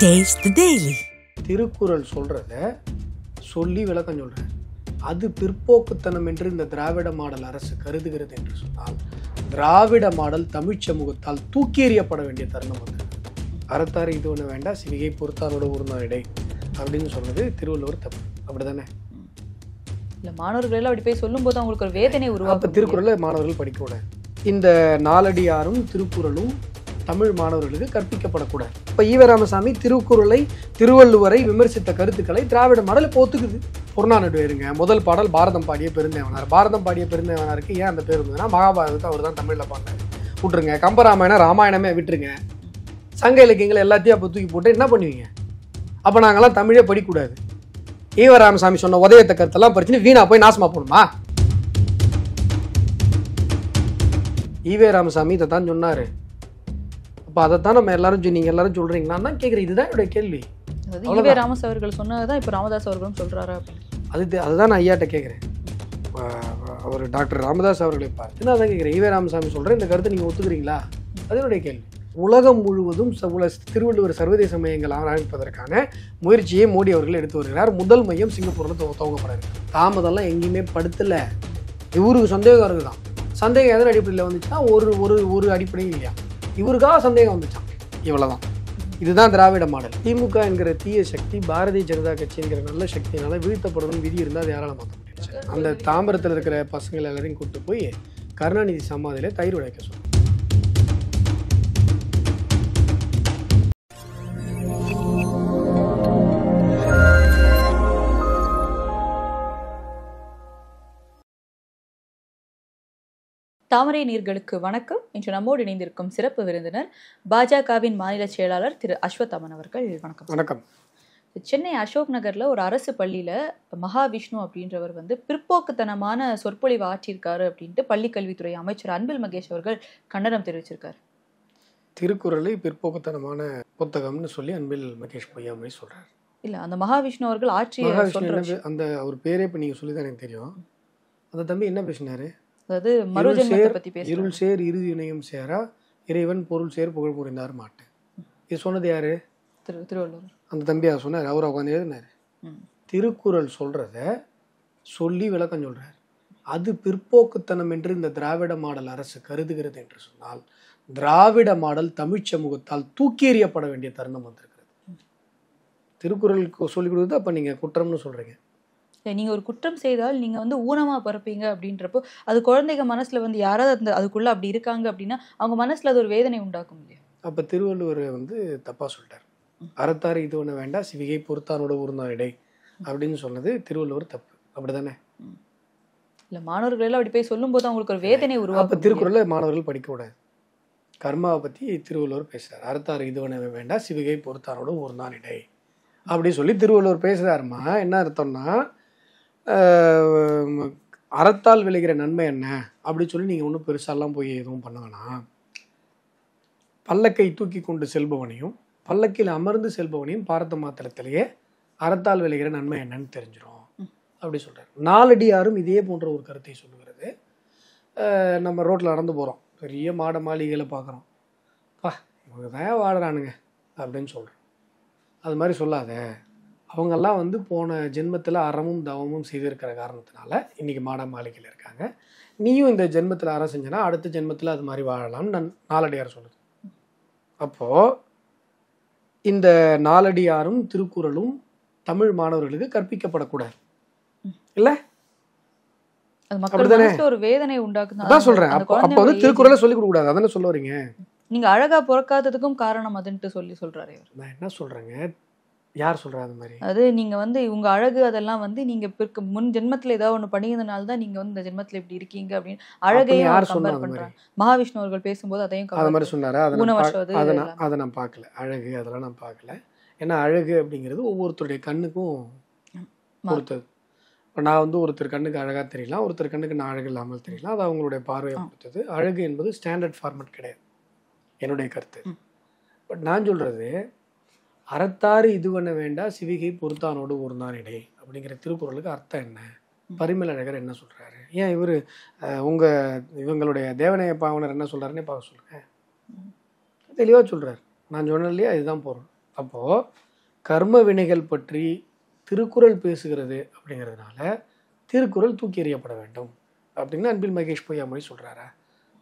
Taste the Daily. Thirukkural சொல்றத சொல்லி விளக்கம் சொல்றார். அது பிற்போக்குத்தனம் என்று இந்த திராவிட மாடல் அரசு கருதுகிறது என்று சொன்னால், திராவிட மாடல் தமிழ் சமூகத்தால் தூக்கி எறியப்பட வேண்டிய தருணம் வந்து அறத்தாறு இது ஒன்று வேண்டாம் சிவிகை பொறுத்தாரோட உருந்தான் இடை அப்படின்னு சொன்னது திருவள்ளுவர் தப்பு. அப்படிதானே? இல்ல மாணவர்கள் அப்படி போய் சொல்லும் போது அவங்களுக்கு ஒரு வேதனை உருவாக்க திருக்குறளை மாணவர்கள் படிக்கக்கூடாது. இந்த நாலடியாரும் திருக்குறளும் தமிழ் மாணவர்களுக்கு கற்பிக்கப்படக்கூடாது. இப்போ ஈவ ராமசாமி திருக்குறளை திருவள்ளுவரை விமர்சித்த கருத்துக்களை திராவிட மாடல் போத்துக்குது. புறநானூறு இருங்க, முதல் பாடல் பாரதம் பாடிய பெருந்தேவனார். பாரதம் பாடிய பெருந்தேவனாருக்கு ஏன் அந்த பேர் இருந்ததுன்னா, மகாபாரதத்தை அவர் தான் தமிழில் பாடினார். விட்டுருங்க. கம்பராமாயணம் ராமாயணமே விட்டுருங்க. சங்க இலக்கியங்களை எல்லாத்தையும் அப்போ தூக்கி போட்டு என்ன பண்ணுவீங்க? அப்போ நாங்கள்லாம் தமிழே படிக்கக்கூடாது. ஈவ ராமசாமி சொன்ன உதயத்த கருத்தெல்லாம் படிச்சுன்னு வீணா போய் நாசமா போகணுமா? ஈவே ராமசாமி இதை தான் சொன்னார். அப்போ அதைத்தான் நம்ம எல்லாரும் நீங்கள் எல்லாரும் சொல்கிறீங்களா தான் கேட்குறேன். இதுதான் என்னுடைய கேள்வி. ஈவே ராமஸ் அவர்கள் சொன்னதுதான் இப்போ ராமதாஸ் அவர்களும் சொல்கிறாரா? அதுதான் நான் ஐயாட்ட கேட்குறேன். அவர் டாக்டர் ராமதாஸ் அவர்களை பார்த்து நான் அதான் கேட்குறேன். ஈவே ராமசாமி சொல்கிறேன், இந்த கருத்தை நீங்கள் ஒத்துக்கிறீங்களா? அது என்னுடைய கேள்வி. உலகம் முழுவதும் திருவள்ளுவர் சர்வதேச மையங்கள் ஆரம்பிப்பதற்கான முயற்சியை மோடி அவர்கள் எடுத்து வருகிறார். முதல் மையம் சிங்கப்பூரில் துவங்கப்படாது. தாமதம்லாம் எங்கேயுமே படுத்தலை. இவருக்கு சந்தேகம் இருக்குதான். சந்தேகம் எதன் அடிப்படையில் வந்துச்சுன்னா ஒரு அடிப்படையும் இல்லையா, இவருக்காக சந்தேகம் வந்துச்சான். இவ்வளவுதான். இதுதான் திராவிட மாடல். திமுக என்கிற தீய சக்தி பாரதிய ஜனதா கட்சி என்கிற நல்ல சக்தியினால வீழ்த்தப்படணும் விதி இருந்தால் அது யாரால மாற்ற முடியாது. அந்த தாம்பரத்தில் இருக்கிற பசங்களை எல்லாரையும் கூப்பிட்டு போய் கருணாநிதி சமாதியில தயிர் உடைக்க சொல்லுவோம். தாமரை நீர்களுக்கு வணக்கம். இன்று நம்மோடு இணைந்திருக்கும் சிறப்பு விருந்தினர் பாஜகவின் மாநில செயலாளர் திரு அஸ்வத்தாமன் அவர்கள். வணக்கம். வணக்கம். சென்னை அசோக் நகர்ல ஒரு அரசு பள்ளியில மகாவிஷ்ணு அப்படின்றவர் பிற்போக்குத்தனமான சொற்பொழிவு ஆற்றியிருக்காரு அப்படின்ட்டு பள்ளி கல்வித்துறை அமைச்சர் அன்பில் மகேஷ் அவர்கள் கண்டனம் தெரிவிச்சிருக்காரு. திருக்குறளை பிற்போக்குத்தனமான புத்தகம்னு சொல்லி அன்பில் மகேஷ் பொய்யாமை சொல்றாரு. இல்ல, அந்த மகாவிஷ்ணு அவர்கள் ஆற்றிய அந்த அவர் பேரே இப்ப நீங்க சொல்லிதான் எனக்கு தெரியும். அந்த தம்பி என்ன பேசினாரு? அதாவது மறுஜென்மத்தை பத்தி பேசுறாரு. இருள் சேர் இறுதி இணையும் சேரா இறைவன் பொருள் சேர் புகழ் புரிந்தார் மாட்டேன். இது சொன்னது யாரு? திருவள்ளுவர். அந்த தம்பி அதை சொன்னார். அவரை உட்காந்து எழுதினாரு. திருக்குறள் சொல்றத சொல்லி விளக்கம் சொல்றார். அது பிற்போக்குத்தனம் என்று இந்த திராவிட மாடல் அரசு கருதுகிறது என்று சொன்னால், திராவிட மாடல் தமிழ் சமூகத்தால் தூக்கி எறியப்பட வேண்டிய தருணம் வந்திருக்கிறது. திருக்குறளுக்கு சொல்லிக் கொடுக்குறது அப்ப நீங்க குற்றம்னு சொல்றீங்க. நீங்க ஒரு குற்றம் செய்தால் நீங்க ஊனமா பிறப்பீங்க அப்படின்றப்போ அது குழந்தைங்க மனசுல யாராவது அதுக்குள்ள அப்படி இருக்காங்க அப்படின்னா அவங்க மனசுல அது ஒரு வேதனை உண்டாக்கும் இல்லையா? அப்ப திருவள்ளுவர் தப்பா சொல்லிட்டார். அறத்தாறு இது ஒண்ணு வேண்டாம் சிவிகை பொறுத்தாரோட உருந்தான் இடை அப்படின்னு சொன்னது திருவள்ளுவர் தப்பு. அப்படிதானே? இல்ல மாணவர்கள் அப்படி போய் சொல்லும் போது அவங்களுக்கு ஒரு வேதனை உருவாக்கும். அப்ப திருக்குறளை மாணவர்கள் படிக்க கூடாது. கர்மாவை பத்தி திருவள்ளுவர் பேசுறாரு. அறத்தாறு இது ஒண்ணு வேண்டாம் சிவிகை பொறுத்தாரோட உருந்தான் இடை அப்படி சொல்லி திருவள்ளுவர் பேசுறாருமா. என்ன அர்த்தம்னா, அறத்தால் விளைகிற நன்மை என்ன அப்படி சொல்லி நீங்க ஒன்றும் பெருசாலாம் போய் எதுவும் பண்ண வேணாம். பல்லக்கை தூக்கி கொண்டு செல்பவனையும் பல்லக்கில் அமர்ந்து செல்பவனையும் பார்த்த மாத்திரத்திலேயே அறத்தால் விளைகிற நன்மை என்னன்னு தெரிஞ்சிடும் அப்படி சொல்றாரு. நாலடியாரும் இதே போன்ற ஒரு கருத்தை சொல்லுகிறது. நம்ம ரோட்ல நடந்து போறோம், பெரிய மாட மாளிகைகளை பார்க்குறோம், இவங்க தான் வாடுறானுங்க அப்படின்னு சொல்றோம். அது மாதிரி சொல்லாத. அவங்கெல்லாம் போன ஜென்மத்தில் அறமும் தவமும் செய்திருக்கிற காரணத்தினால இன்னைக்கு மாட மாளிகையில் இருக்காங்க. நீயும் இந்த ஜென்மத்தில் அறம் செஞ்சனா அடுத்த ஜென்மத்தில் அது மாதிரி வாழலாம்னு நாலடியார் சொல்லுது. அப்போ இந்த நாலடியாரும் திருக்குறளும் தமிழ் மாணவர்களுக்கு கற்பிக்கப்படக்கூடாது இல்ல? அப்படிதானே? ஒரு வேதனை உண்டாக்குதான் சொல்றேன். அப்ப திருக்குறளை சொல்லிக் கொடுக்க கூடாது. அதானே சொல்ல வரீங்க? நீங்க அழகா பிறக்காததுக்கும் காரணம் அதுன்ட்டு சொல்றாரு. நான் என்ன சொல்றேங்க? யார் சொல்றா அது மாதிரி? அது நீங்க இவங்க அழகு அதெல்லாம் நீங்க முன் ஜென்மத்துல ஏதாவது ஒண்ணு பண்ணியதுனால தான் நீங்க இந்த ஜென்மத்துல இப்படி இருக்கீங்க அப்படின்னு அழகையும் யார் கம்பேர் பண்றாங்க. மகாவிஷ்ணு அவர்கள் பேசும்போது அதையும் அது மாதிரி சொன்னாரு. அதை நான் பார்க்கல. அழகு அதெல்லாம் நான் பார்க்கல. ஏன்னா அழகு அப்படிங்கிறது ஒவ்வொருத்தருடைய கண்ணுக்கும் பொறுத்தது. இப்போ நான் ஒருத்தர் கண்ணுக்கு அழகா தெரியலாம், ஒருத்தர் கண்ணுக்கு நான் அழகு இல்லாமல் தெரியலாம். அது அவங்களுடைய பார்வையை பொறுத்தது. அழகு என்பது ஸ்டாண்டர்ட் ஃபார்மட் கிடையாது, என்னுடைய கருத்து. பட் நான் சொல்றது, அறத்தாறு இது பண்ண வேண்டாம் சிவிகை பொறுத்தானோடு உருந்தான் இடை அப்படிங்கிற திருக்குறளுக்கு அர்த்தம் என்ன? பரிமேலழகர் என்ன சொல்றாரு? ஏன் இவங்களுடைய தேவநேய பாவனர் என்ன சொல்றாருன்னே பார்க்க சொல்லுங்க. தெளிவா சொல்றாரு. நான் சொன்னேன் இல்லையா, இதுதான் பொருள். அப்போது கர்ம வினைகள் பற்றி திருக்குறள் பேசுகிறது அப்படிங்கிறதுனால திருக்குறள் தூக்கி எறியப்பட வேண்டும் அப்படின்னு அன்பில் மகேஷ் பொய்யாமொழி சொல்கிறாரா?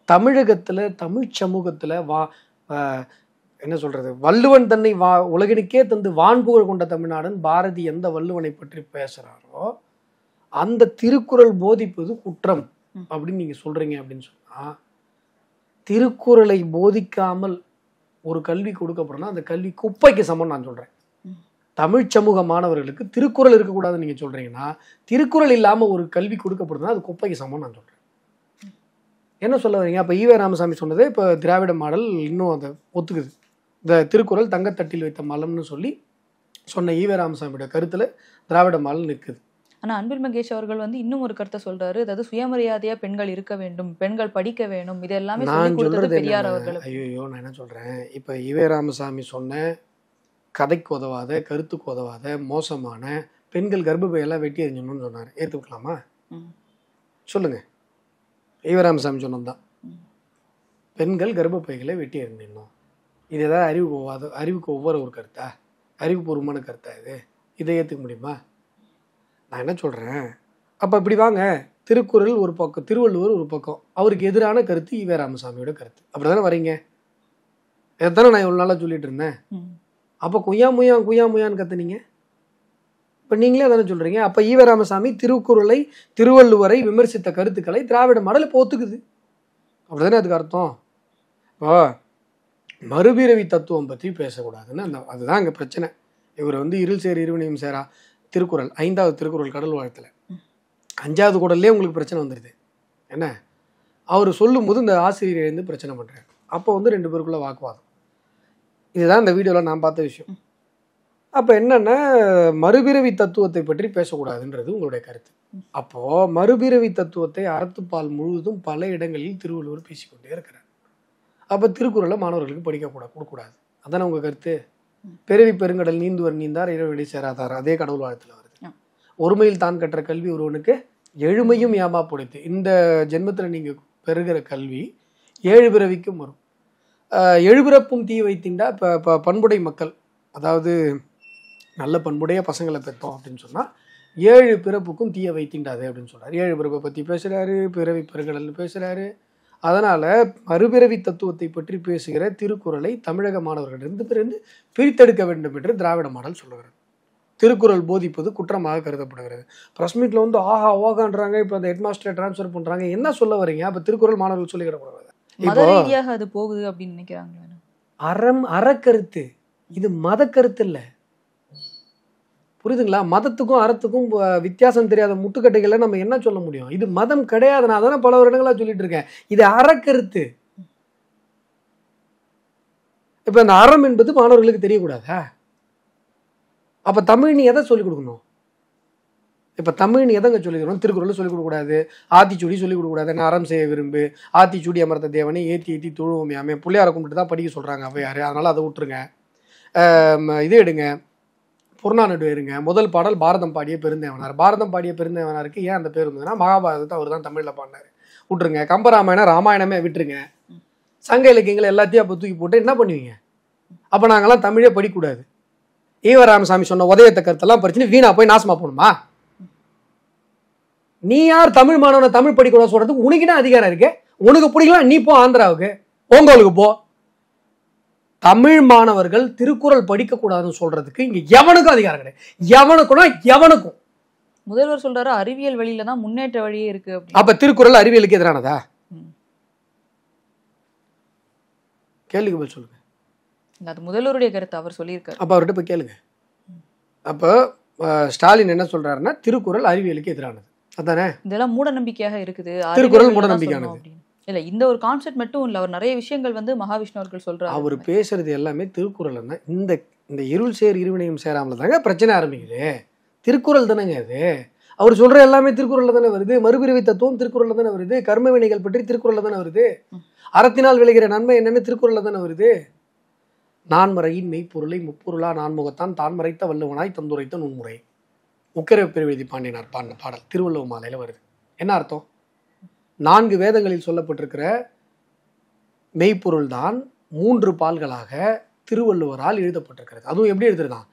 தமிழகத்தில் தமிழ் சமூகத்தில் என்ன சொல்கிறது, வள்ளுவன் தன்னை உலகினுக்கே தந்து வான்புகழ் கொண்ட தமிழ்நாடன் பாரதி எந்த வள்ளுவனை பற்றி பேசுகிறாரோ அந்த திருக்குறள் போதிப்பது குற்றம் அப்படின்னு நீங்கள் சொல்கிறீங்க அப்படின்னு சொன்னால், திருக்குறளை போதிக்காமல் ஒரு கல்வி கொடுக்கப்படுறோம்னா அந்த கல்வி குப்பைக்கு சமம் நான் சொல்கிறேன். தமிழ் சமூக மாணவர்களுக்கு திருக்குறள் இருக்கக்கூடாதுன்னு நீங்கள் சொல்கிறீங்கன்னா, திருக்குறள் இல்லாமல் ஒரு கல்வி கொடுக்கப்படுதுன்னா அது குப்பைக்கு சமம் நான் சொல்கிறேன். என்ன சொல்ல வரீங்க? அப்போ ஈவே ராமசாமி சொன்னதே இப்போ திராவிட மாடல் இன்னும் அதை ஒத்துக்குது. இந்த திருக்குறள் தங்கத்தட்டில் வைத்த மலம்னு சொல்லி சொன்ன ஈவே ராமசாமியோட கருத்தில் திராவிட மாடல் நிற்குது. ஆனால் அன்பில் மகேஷ் அவர்கள் வந்து இன்னும் ஒரு கருத்தை சொல்றாரு, அதாவது சுயமரியாதையாக பெண்கள் இருக்க வேண்டும், பெண்கள் படிக்க வேணும், இது எல்லாமே நான் சொல்றது பெரியார் அவர்கள். ஐயோ, நான் என்ன சொல்கிறேன், இப்போ ஈவே ராமசாமி சொன்ன கதைக்கு உதவாத, கருத்துக்கு உதவாத, மோசமான பெண்கள் கர்ப்பப்பையெல்லாம் வெட்டி எறிஞ்சணும்னு சொன்னார். ஏற்றுக்கலாமா? சொல்லுங்க. ஈவே ராமசாமி சொன்னதுதான், பெண்கள் கர்ப்பப்பைகளை வெட்டி எறிஞ்சிடணும். இது ஏதாவது அறிவுக்கு ஒவ்வொரு ஒரு கருத்தா? அறிவுபூர்வமான கருத்தா இது? இதை ஏற்றுக்க முடியுமா? நான் என்ன சொல்கிறேன், அப்போ இப்படி வாங்க, திருக்குறள் ஒரு பக்கம், திருவள்ளுவர் ஒரு பக்கம், அவருக்கு எதிரான கருத்து ஈவே ராமசாமியோட கருத்து, அப்படி தானே வரீங்க? இதைத்தானே நான் இவ்வளோ நாளாக சொல்லிட்டு இருந்தேன். அப்போ குய்யாமுயான்னு கத்துனீங்க, இப்போ நீங்களே தானே சொல்கிறீங்க. அப்போ ஈவே ராமசாமி திருக்குறளை, திருவள்ளுவரை விமர்சித்த கருத்துக்களை திராவிட மாடல் இப்போ ஒத்துக்குது, அப்படி தானே அதுக்கு அர்த்தம்? இப்போ மறுபிறவி தத்துவம் பற்றி பேசக்கூடாதுன்னு அதுதான் இங்கே பிரச்சனை. இவர் வந்து இருள் சேர் இருவினையும் சேரா திருக்குறள், 5வது திருக்குறள் கடல் வாழ்த்தில் 5வது குறள்லேயே உங்களுக்கு பிரச்சனை வந்துடுது. என்ன அவர் சொல்லும்போது இந்த ஆசிரியர் எழுந்து பிரச்சனை பண்ணுறாரு. அப்போ வந்து 2 பேருக்குள்ள வாக்குவாதம். இதுதான் இந்த வீடியோவில் நான் பார்த்த விஷயம். அப்போ என்னென்னா, மறுபிறவி தத்துவத்தை பற்றி பேசக்கூடாதுன்றது உங்களுடைய கருத்து. அப்போது மறுபிறவி தத்துவத்தை அறத்துப்பால் முழுவதும் பல இடங்களில் திருவள்ளுவர் பேசிக்கொண்டே இருக்கிறார். அப்போ திருக்குறளை மாணவர்களுக்கு கொடுக்கக்கூடாது, அதானே உங்கள் கருத்து? பிறவி பெருங்கடல் நீந்துவர் நீந்தார் இரவடி சேராதார், அதே கடவுள் வாழ்த்துல வருது. ஒருமையில் தான் கற்ற கல்வி ஒருவனுக்கு எழுமையும் ஏமா பிடித்து. இந்த ஜென்மத்தில் நீங்கள் பெறுகிற கல்வி 7 பிறவிக்கும் வரும். 7 பிறப்பும் தீ வைத்திண்டா இப்போ பண்புடை மக்கள், அதாவது நல்ல பண்புடைய பசங்களை பெற்றோம் அப்படின்னு சொன்னால் 7 பிறப்புக்கும் தீய வைத்திண்டாது அப்படின்னு சொல்கிறார். 7 பிறப்பை பற்றி பேசுகிறாரு, பிறவி பெருங்கடல்னு பேசுகிறாரு. அதனால் மறுபிறவி தத்துவத்தை பற்றி பேசுகிற திருக்குறளை தமிழக மாணவர்களிடமிருந்து பிரித்தெடுக்க வேண்டும் என்று திராவிட மாடல் சொல்லுகிறது. திருக்குறள் போதிப்பது குற்றமாக கருதப்படுகிறது. ப்ரெஸ் மீட்டில் வந்து ஆஹா ஓகான்றாங்க, இப்போ அந்த ஹெட்மாஸ்டரை டிரான்ஸ்ஃபர் பண்ணுறாங்க, என்ன சொல்ல வரீங்க? அப்போ திருக்குறள் மாணவர்கள் சொல்லிக்கிடக்கூடாது, மத ரீதியாக அது போகுது அப்படின்னு நினைக்கிறாங்க. அறக்கருத்து, இது மத கருத்து இல்லை, புரியுதுங்களா? மதத்துக்கும் அறத்துக்கும் வித்தியாசம் தெரியாத முட்டுக்கட்டைகளை நம்ம என்ன சொல்ல முடியும்? இது மதம் கிடையாது. நான் தானே பல வருடங்களாக சொல்லிட்டு இருக்கேன், இது அறக்கருத்து. இப்ப இந்த அறம் என்பது மாணவர்களுக்கு தெரியக்கூடாதா? அப்ப தமிழ் நீ எதை சொல்லிக் கொடுக்கணும்? இப்ப தமிழ் நீ எதங்க சொல்லிக் கொடுக்கணும்? திருக்குறள் சொல்லிக் கொடுக்கக்கூடாது, ஆத்திச்சூடி சொல்லிக் கொடுக்கக்கூடாது, நான் அறம் செய்ய விரும்பு, ஆத்திச்சூடி அமர்த்த தேவனை ஏத்தி தொழுவோமையாமே, பிள்ளையார கும்பிட்டு தான் படிக்க சொல்றாங்க அவையாரு, அதனால அதை விட்டுருங்க. இது எடுங்க, புறநானூறு இருங்க. முதல் பாடல் பாரதம் பாடிய பெருந்தேவனார். பாரதம் பாடிய பெருந்தேவனாருக்கு ஏன் அந்த பேர் இருந்ததுன்னா மகாபாரதத்தை அவர் தான் தமிழில் பாடினார், விட்டுருங்க. கம்பராமாயணம் ராமாயணமே விட்டுருங்க. சங்க இலக்கியங்களை எல்லாத்தையும் அப்போ தூக்கி போட்டு என்ன பண்ணுவீங்க? அப்போ நாங்கள்லாம் தமிழே படிக்கக்கூடாது, ஈவே ராமசாமி சொன்ன உதயத்த கருத்தெல்லாம் படிச்சுன்னு வீணா போய் நாசமா போகணுமா? நீ யார் தமிழ் மாணவனை தமிழ் படிக்கூடாது சொல்றதுக்கு? உனக்கு என்ன அதிகாரம் இருக்கு? உனக்கு பிடிக்கலாம், நீ போ ஆந்திராவுக்கு, பொங்கலுக்கு போ. தமிழ் மாணவர்கள் திருக்குறள் படிக்கக்கூடாதுன்னு சொல்றதுக்கு இங்க எவனுக்கும் அதிகாரம் கிடையாது. எவனுக்கும் முதல்வர் சொல்றாரு அறிவியல் வழியில தான் முன்னேற்ற வழியே இருக்கு. அப்ப திருக்குறள் அறிவியலுக்கு எதிரானதா? கேள்விக்கு பதில் சொல்லுங்க. அது முதல்வருடைய கருத்து, அவர் சொல்லியிருக்காரு. அப்ப அவர்கிட்ட போய் கேளுங்க. அப்ப ஸ்டாலின் என்ன சொல்றாருன்னா திருக்குறள் அறிவியலுக்கு எதிரானது, அதானே? இதெல்லாம் மூட நம்பிக்கையாக இருக்குது. திருக்குறள் மூட நம்பிக்கையானது இல்ல. இந்த ஒரு கான்செப்ட் மட்டும் இல்ல, அவர் நிறைய விஷயங்கள் வந்து மகாவிஷ்ணு அவர்கள் சொல்றாரு. அவர் பேசுறது எல்லாமே திருக்குறள். இந்த இருள் சேர் இருவினையும் சேராமல தாங்க பிரச்சனை ஆரம்பிக்குது. திருக்குறள் தானேங்க அது. அவர் சொல்ற எல்லாமே திருக்குறள்ல தானே வருது. மறுபிறவி தத்துவம் திருக்குறள்ல தானே வருது. கர்ம வினைகள் பற்றி திருக்குறள்ல தானே வருது. அறத்தினால் விளைகிற நன்மை என்னன்னு திருக்குறள்ல தானே வருது. நான்மறையின் மெய்ப்பொருளை முப்பொருளா நான்முகத்தான் தான் மறைத்த வள்ளுவனாய் தந்துரைத்த நுண்முறை, முக்கரவை பெருவெழுதி பாண்டியனார் பாடின பாடல் திருவள்ளுவ மாலையில வருது. என்ன அர்த்தம்? 4 வேதங்களில் சொல்லப்பட்டிருக்கிற மெய்ப்பொருள் தான் 3 பால்களாக திருவள்ளுவரால் எழுதப்பட்டிருக்கிறது. அதுவும் எப்படி எழுதிருக்கான்?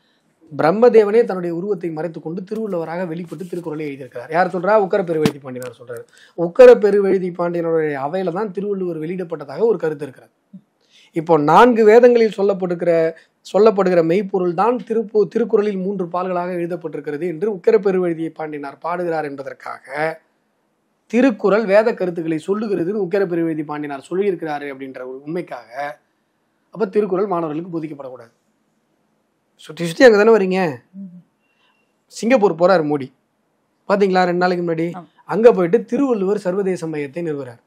பிரம்மதேவனே தன்னுடைய உருவத்தை மறைத்துக் கொண்டு திருவள்ளுவராக வெளிப்பட்டு திருக்குறளை எழுதியிருக்கிறார். யார் சொல்றா? உக்கர பெருவெழுதி பாண்டியனார் சொல்றாரு. உக்கர பெருவெழுதி பாண்டியனுடைய அவையில தான் திருவள்ளுவர் வெளியிடப்பட்டதாக ஒரு கருத்து இருக்கிறது. இப்போ 4 வேதங்களில் சொல்லப்படுகிற மெய்ப்பொருள் தான் திருக்குறளில் 3 பால்களாக எழுதப்பட்டிருக்கிறது என்று உக்கர பெருவெழுதி பாண்டியனார் பாடுகிறார் என்பதற்காக திருக்குறள் வேத கருத்துக்களை சொல்லுகிறதுன்னு உக்கர பெருவெழுதி பாண்டியனார் சொல்லியிருக்கிறாரு அப்படின்ற ஒரு உண்மைக்காக அப்ப திருக்குறள் மாணவர்களுக்கு போதிக்கப்படக்கூடாது. சுற்றி சுற்றி அங்கே தானே வரீங்க. சிங்கப்பூர் போறாரு மோடி, பாத்தீங்களா? 2 நாளைக்கு முன்னாடி அங்க போயிட்டு திருவள்ளுவர் சர்வதேச மையத்தை நிறுவுறார்.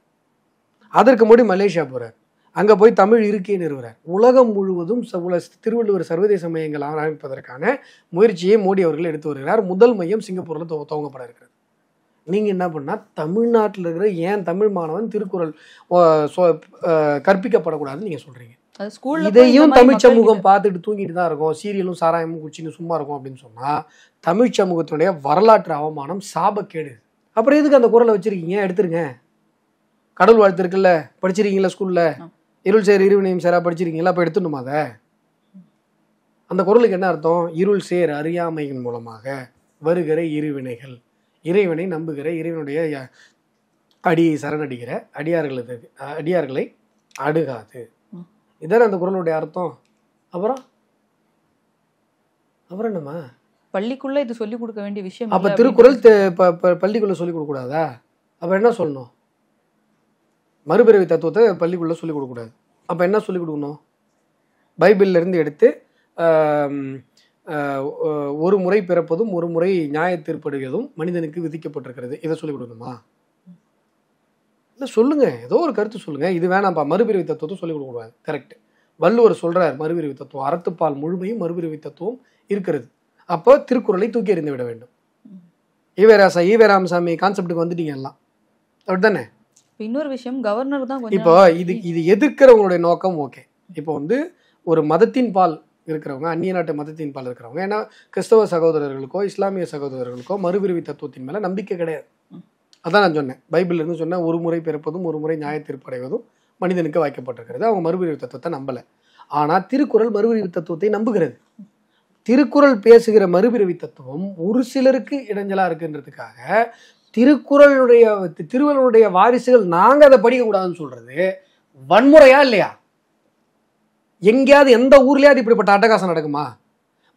அதற்கு முன்னாடி மலேசியா போறார், அங்க போய் தமிழ் இருக்கையை நிறுவுறார். உலகம் முழுவதும் திருவள்ளுவர் சர்வதேச மையங்கள் ஆரம்பிப்பதற்கான முயற்சியை மோடி அவர்கள் எடுத்து வருகிறார். முதல் மையம் சிங்கப்பூர்ல துவங்கப்பட இருக்கிறது. நீங்க என்ன பண்ணா, தமிழ்நாட்டில் இருக்கிற ஏன் தமிழ் மாணவன் திருக்குறள் கற்பிக்கப்படக்கூடாதுன்னு நீங்க சொல்றீங்க. இதையும் தமிழ் சமூகம் பார்த்துட்டு தூங்கிட்டு தான் இருக்கும், சீரியலும் சாராயமும் குச்சின்னு சும்மா இருக்கும் அப்படின்னு சொன்னா தமிழ் சமூகத்தினுடைய வரலாற்று அவமானம், சாபக்கேடு. அப்புறம் எதுக்கு அந்த குறளை வச்சிருக்கீங்க? எடுத்துருங்க. கடவுள் வாழ்த்து இருக்குல்ல, படிச்சிருக்கீங்களா ஸ்கூல்ல? இருள் சேர் இருவினையும் சேரா படிச்சிருக்கீங்களா? அப்ப எடுத்துடணுமா அதை? அந்த குறளுக்கு என்ன அர்த்தம்? இருள் சேர் அறியாமையின் மூலமாக வருகிற இருவினைகள், இறைவனை நம்புகிற, இறைவனுடைய அடியை சரணடிகிற அடியார்களை அணுகாது. இதான அந்த குறளுடைய அர்த்தம். அப்புறம் என்னம்மா? பள்ளிக்குள்ள இது சொல்லிக் கொடுக்க வேண்டிய விஷயம். அப்ப திருக்குறள் பள்ளிக்குள்ள சொல்லிக் கொடுக்க கூடாதா? அப்ப என்ன சொல்லணும்? மறுபிறவி தத்துவத்தை பள்ளிக்குள்ள சொல்லிக் கொடுக்க கூடாது. அப்ப என்ன சொல்லிக் கொடுக்கணும்? பைபிள்ல இருந்து எடுத்து ஒரு முறை பிறப்பதும் ஒரு முறை நியாயத்தீர்ப்படுவதும் மனிதனுக்கு விதிக்கப்பட்டிருக்கிறது, இதை சொல்லிக் கொடுக்கணுமா? இல்லை, சொல்லுங்க, ஏதோ ஒரு கருத்து சொல்லுங்க. இது வேணாம்ப்பா, மறுபிறவி தத்துவத்தை சொல்லிக் கொடுக்க கூடாது. கரெக்ட். வள்ளுவர் சொல்றார் மறுபிறவி தத்துவம், அறத்துப்பால் முழுமையும் மறுபிறவி தத்துவம் இருக்கிறது. அப்போ திருக்குறளை தூக்கி எறிந்து விட வேண்டும். ஈவேராமசாமி கான்செப்டுக்கு வந்துட்டீங்க எல்லாம், அப்படித்தானே? இன்னொரு விஷயம், கவர்னர் தான் இப்போ இது எதிர்க்கிறவங்களுடைய நோக்கம் ஓகே. இப்போ ஒரு மதத்தின் பால் இருக்கிறவங்க, அந்நிய நாட்டு மதத்தின் பால் இருக்கிறவங்க, ஏன்னா கிறிஸ்தவ சகோதரர்களுக்கோ இஸ்லாமிய சகோதரர்களுக்கோ மறுபிறவி தத்துவத்தின் மேல நம்பிக்கை கிடையாது. அதான் நான் சொன்னேன், பைபிள்ல இருந்து சொன்னேன், ஒரு முறை பிறப்பதும் ஒரு முறை நியாயத்தீர்ப்படைவதும் மனிதனுக்கு வாய்க்கப்பட்டிருக்கிறது. அவங்க மறுபிறவி தத்துவத்தை நம்பல. ஆனா திருக்குறள் மறுபிறவி தத்துவத்தை நம்புகிறது. திருக்குறள் பேசுகிற மறுபிறவி தத்துவம் ஒரு சிலருக்கு இடைஞ்சலா இருக்குன்றதுக்காக திருவள்ளுவருடைய வாரிசுகள் நாங்க அதை படிக்க கூடாதுன்னு சொல்றது வன்முறையா இல்லையா? எங்கேயாவது எந்த ஊர்லயாவது இப்படிப்பட்ட அட்டகாசம் நடக்குமா?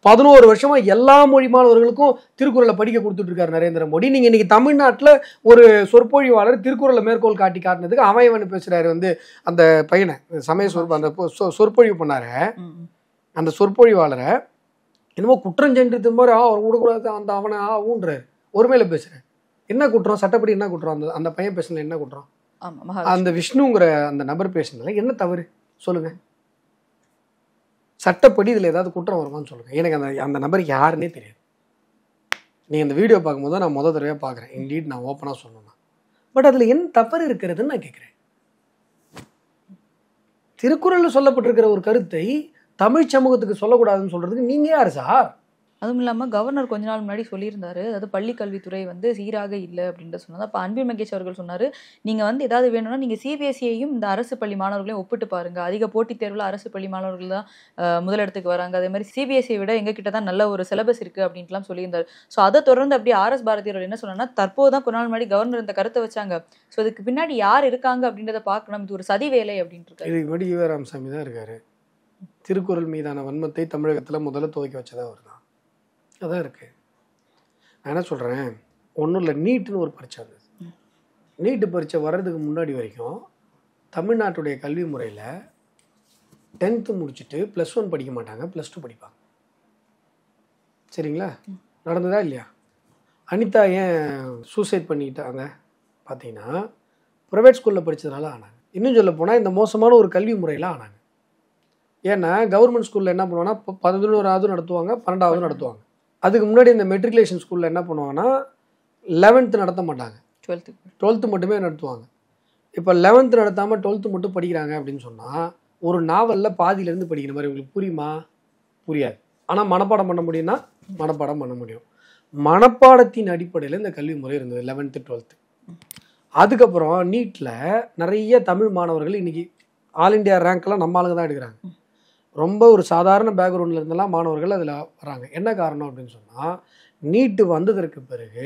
11 வருஷமா எல்லா மொழி மாணவர்களுக்கும் திருக்குறளை படிக்க கொடுத்துட்டு இருக்காரு நரேந்திர மோடி. நீங்க இன்னைக்கு தமிழ்நாட்டுல ஒரு சொற்பொழிவாளர் திருக்குறளை மேற்கோள் காட்டினதுக்கு அவன் பேசுறாரு, அந்த பையனை சமய அந்த சொற்பொழிவு பண்ணாரு, அந்த சொற்பொழிவாளரை என்னமோ குற்றம் சென்று மாதிரி அவர் விடக்கூடாது, அந்த அவனை ஊன்றாரு, ஒருமையில பேசுறேன். என்ன குற்றம்? சட்டப்படி என்ன குற்றம்? அந்த பையன் பேசுனதுல என்ன குற்றம்? அந்த விஷ்ணுங்கிற அந்த நபர் பேசுனதுல என்ன தவறு சொல்லுங்க? சட்டப்படி இதுல ஏதாவது குற்றம் வருமானு சொல்லுங்க. எனக்கு அந்த நபர் யாருன்னே தெரியாது. நீ அந்த வீடியோ பார்க்கும்போது நான் முதல் தடவையா பார்க்குறேன். இன்டீட் நான் ஓப்பனா சொல்லணும்னா, பட் அதுல என்ன தவறு இருக்கிறதுன்னு நான் கேட்கிறேன். திருக்குறள்ல சொல்லப்பட்டிருக்கிற ஒரு கருத்தை தமிழ் சமூகத்துக்கு சொல்லக்கூடாதுன்னு சொல்றதுக்கு நீங்க யாரு சார்? அதுவும் இல்லாமல் கவர்னர் கொஞ்ச நாள் முன்னாடி சொல்லியிருந்தாரு, அதாவது பள்ளி கல்வித்துறை சீராக இல்லை அப்படின்ட்டு சொன்னது. அப்போ அன்பில் மகேஷ் அவர்கள் சொன்னார், நீங்கள் ஏதாவது வேணும்னா நீங்கள் சிபிஎஸ்சியையும் இந்த அரசு பள்ளி மாணவர்களையும் ஒப்பிட்டு பாருங்க. அதிக போட்டித் தேர்வில் அரசு பள்ளி மாணவர்கள் தான் முதலிடத்துக்கு வராங்க. அதே மாதிரி சிபிஎஸ்சியை விட எங்ககிட்ட தான் நல்ல ஒரு சிலபஸ் இருக்குது அப்படின்ட்டுலாம் சொல்லியிருந்தார். ஸோ அதை தொடர்ந்து அப்படியே ஆர்எஸ் பாரதி அவர்கள் என்ன சொன்னாங்கன்னா, தற்போது தான் கொஞ்ச நாள் முன்னாடி கவர்னர் இந்த கருத்தை வச்சாங்க. ஸோ இதுக்கு பின்னாடி யார் இருக்காங்க அப்படின்றத பார்க்கணும். இது ஒரு சதி வேலை அப்படின்ட்டு இருக்காரு. இதுக்கு முன்னாடி ஈவேராமசாமி தான் இருக்காரு. திருக்குறள் மீதான வன்மத்தை தமிழகத்தில் முதல்ல துவக்கி வச்சதா அவர் தான். அதான் இருக்கு. நான் என்ன சொல்றேன், ஒன்றும் இல்லை, நீட்டுன்னு ஒரு பரீட்சை இருந்தது. நீட்டு பரீட்சை வர்றதுக்கு முன்னாடி வரைக்கும் தமிழ்நாட்டுடைய கல்வி முறையில் 10th முடிச்சுட்டு +1 படிக்க மாட்டாங்க, +2 படிப்பாங்க. சரிங்களா? நடந்ததா இல்லையா? அனிதா ஏன் சூசைட் பண்ணிக்கிட்டாங்க பார்த்தீங்கன்னா, ப்ரைவேட் ஸ்கூலில் படித்ததுனால ஆனாங்க. இன்னும் சொல்ல போனால் இந்த மோசமான ஒரு கல்வி முறையில் ஆனாங்க. ஏன்னா கவர்மெண்ட் ஸ்கூலில் என்ன பண்ணுவாங்கன்னா 11வது நடத்துவாங்க, 12வது நடத்துவாங்க. அதுக்கு முன்னாடி இந்த மெட்ரிகுலேஷன் ஸ்கூலில் என்ன பண்ணுவாங்கன்னா 11th நடத்த மாட்டாங்க, 12th மட்டுமே நடத்துவாங்க. இப்போ 11th நடத்தாமல் 12th மட்டும் படிக்கிறாங்க அப்படின்னு சொன்னால் ஒரு நாவலில் பாதியிலேருந்து படிக்கிற மாதிரி. உங்களுக்கு புரியுமா? புரியாது. ஆனால் மனப்பாடம் பண்ண முடியும்னா மனப்பாடம் பண்ண முடியும். மனப்பாடத்தின் அடிப்படையில் இந்த கல்வி முறை இருந்தது 11th 12th. அதுக்கப்புறம் நீட்டில் நிறைய தமிழ் மாணவர்கள் இன்னைக்கு ஆல் இண்டியா ரேங்க்லாம் நம்ம ஆளுங்க தான் எடுக்கிறாங்க. ரொம்ப ஒரு சாதாரண பேக்ரவுண்டில் இருந்தெல்லாம் மாணவர்கள் அதில் வராங்க. என்ன காரணம் அப்படின்னு சொன்னால், நீட்டு வந்ததற்கு பிறகு